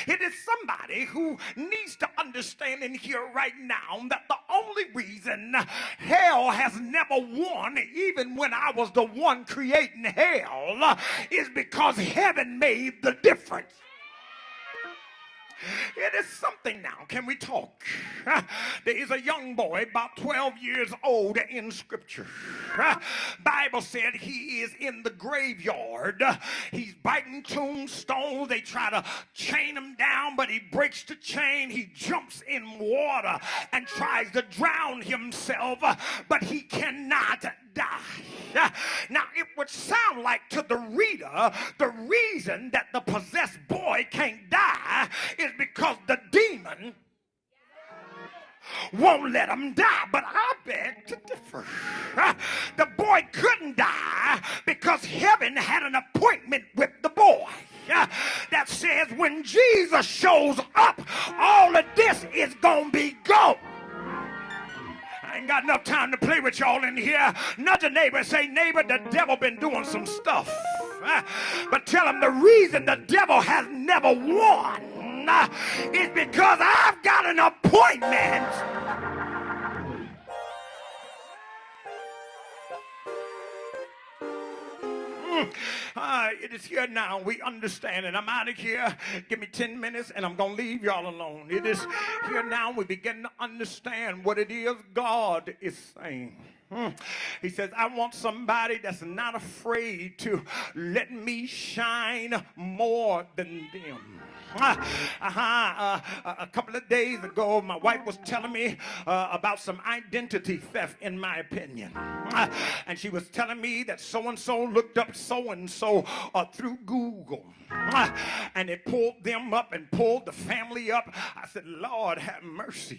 It is somebody who needs to understand in here right now that the only reason hell has never won, even when I was the one creating hell, is because heaven made the difference. It is something now. Can we talk? There is a young boy about 12 years old in Scripture. Bible said he is in the graveyard. He's biting tombstones. They try to chain him down, but he breaks the chain. He jumps in water and tries to drown himself, but he cannot die. Now, it would sound like to the reader, the reason that the possessed boy can't die is because the demon won't let him die. But I beg to differ. The boy couldn't die because heaven had an appointment with the boy that says when Jesus shows up, all of this is gonna be gone. I ain't got enough time to play with y'all in here. Nudge a neighbor and say, neighbor, the devil been doing some stuff. But tell him the reason the devil has never won is because I've got an appointment. It is here now. We understand, and I'm out of here. Give me 10 minutes, and I'm going to leave y'all alone. It is here now. We begin to understand what it is God is saying. He says, I want somebody that's not afraid to let me shine more than them. A couple of days ago, my wife was telling me about some identity theft, in my opinion. And she was telling me that so-and-so looked up so-and-so through Google. And it pulled them up and pulled the family up. I said, Lord, have mercy.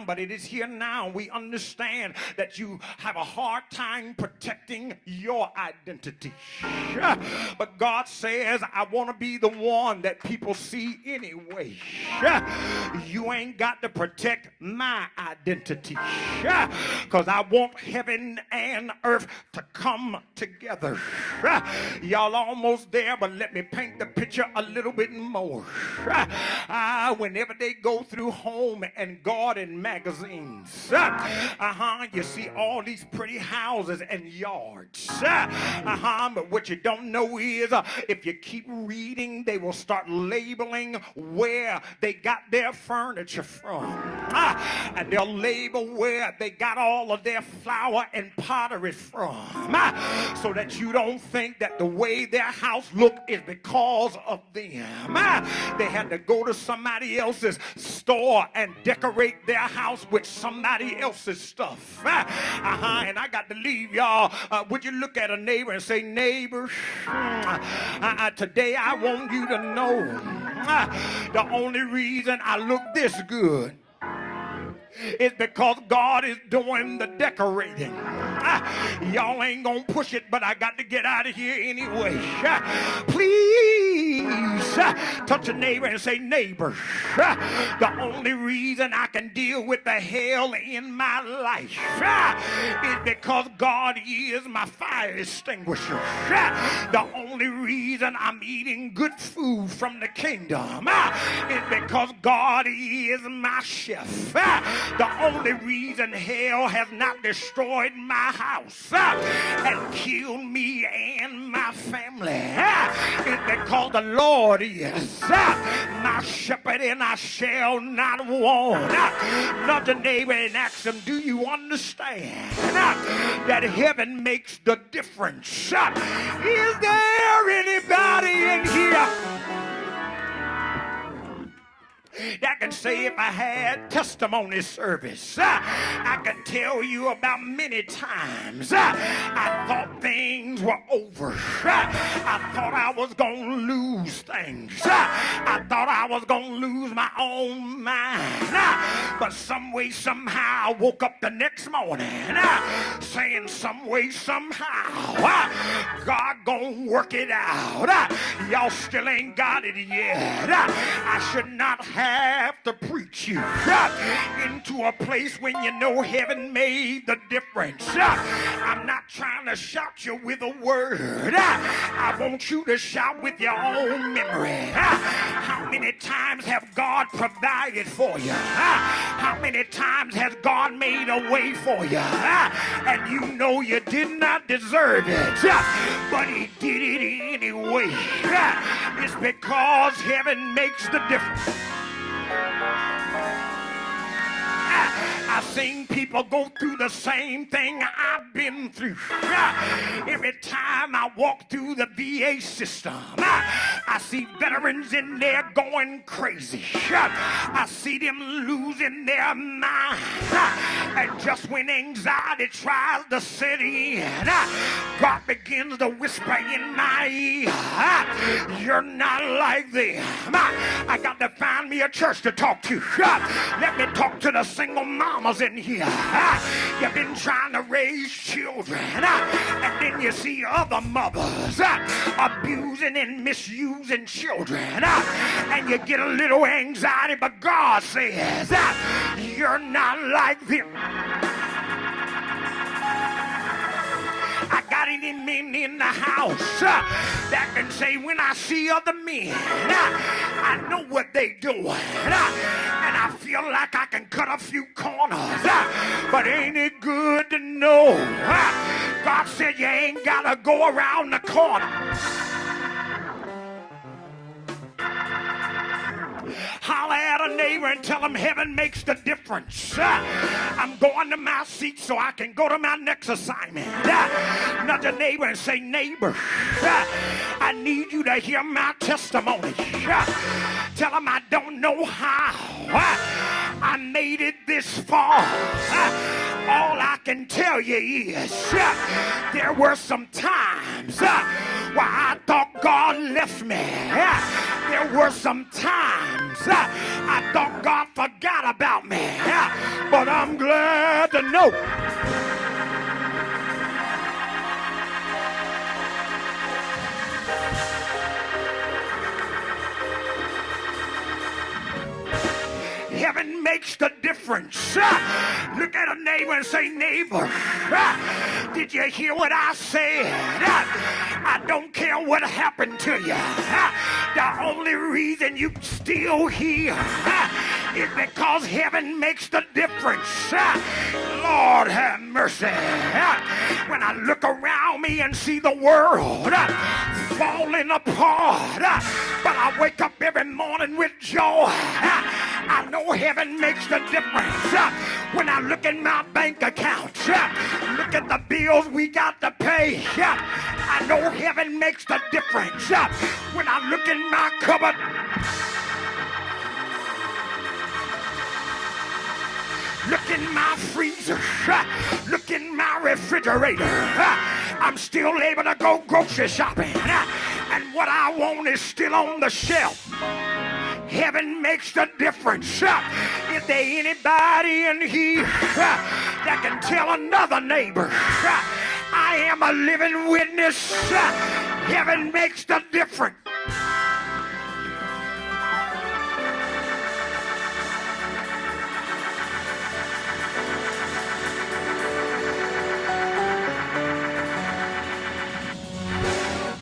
But it is here now. We understand that you have a hard time protecting your identity. But God says, I want to be the one that people see anyway. You ain't got to protect my identity. Because I want heaven and earth to come together. Y'all almost there, but let me paint the picture a little bit more. Whenever they go through Home and Garden magazines, you see all these pretty houses and yards. But what you don't know is if you keep reading, they will start labeling where they got their furniture from. And they'll label where they got all of their flour and pottery from. So that you don't think that the way their house looked is because of them. They had to go to somebody else's store and decorate their house with somebody else's stuff. And I got to leave y'all. Would you look at a neighbor and say, neighbor, today I want you to know the only reason I look this good is because God is doing the decorating. Y'all ain't gonna push it, but I got to get out of here anyway. Please touch a neighbor and say, neighbor, the only reason I can deal with the hell in my life is because God is my fire extinguisher. The only reason I'm eating good food from the kingdom is because God is my chef. The only reason hell has not destroyed my house and killed me and my family is because the Lord is my shepherd and I shall not want. Nudge a neighbor and ask him, do you understand that heaven makes the difference? Is there anybody in here that can say, if I had testimony service, I could tell you about many times I thought things were over. I thought I was going to lose things. I thought I was going to lose my own mind. But some way, somehow, I woke up the next morning saying some way, somehow, God going to work it out. Y'all still ain't got it yet. I should not have to preach you into a place when you know heaven made the difference. I'm not trying to shout you with a word. I want you to shout with your own memory. many times have God provided for you? How many times has God made a way for you? And you know you did not deserve it, but he did it anyway. It's because heaven makes the difference. I've seen people go through the same thing I've been through. Every time I walk through the VA system, I see veterans in there going crazy. I see them losing their mind. And just when anxiety tries to set in, God begins to whisper in my ear, you're not like them. I got to find me a church to talk to. Let me talk to the single mamas in here. You've been trying to raise children, and then you see other mothers abusing and misusing children, and you get a little anxiety, but God says you're not like them. I got any men in the house that can say, when I see other men, I know what they doing, and I feel like I can cut a few corners, but ain't it good to know God said you ain't gotta go around the corner. Holler at a neighbor and tell them heaven makes the difference. I'm going to my seat so I can go to my next assignment. Nudge a neighbor and say, neighbor, I need you to hear my testimony. Tell them I don't know how I made it this far. All I can tell you is there were some times where I thought God left me. There were some times I thought God forgot about me. But I'm glad to know heaven makes the difference. Look at a neighbor and say, neighbor, did you hear what I said? I don't care what happened to you. The only reason you still here is because heaven makes the difference. Lord have mercy. When I look around me and see the world falling apart, but I wake up every morning with joy. I know heaven makes the difference. When I look in my bank account, look at the bills we got to pay, I know heaven makes the difference. When I look in my cupboard, look in my freezer, look in my refrigerator, I'm still able to go grocery shopping, and what I want is still on the shelf. Heaven makes the difference. Is there anybody in here that can tell another neighbor, I am a living witness? Heaven makes the difference.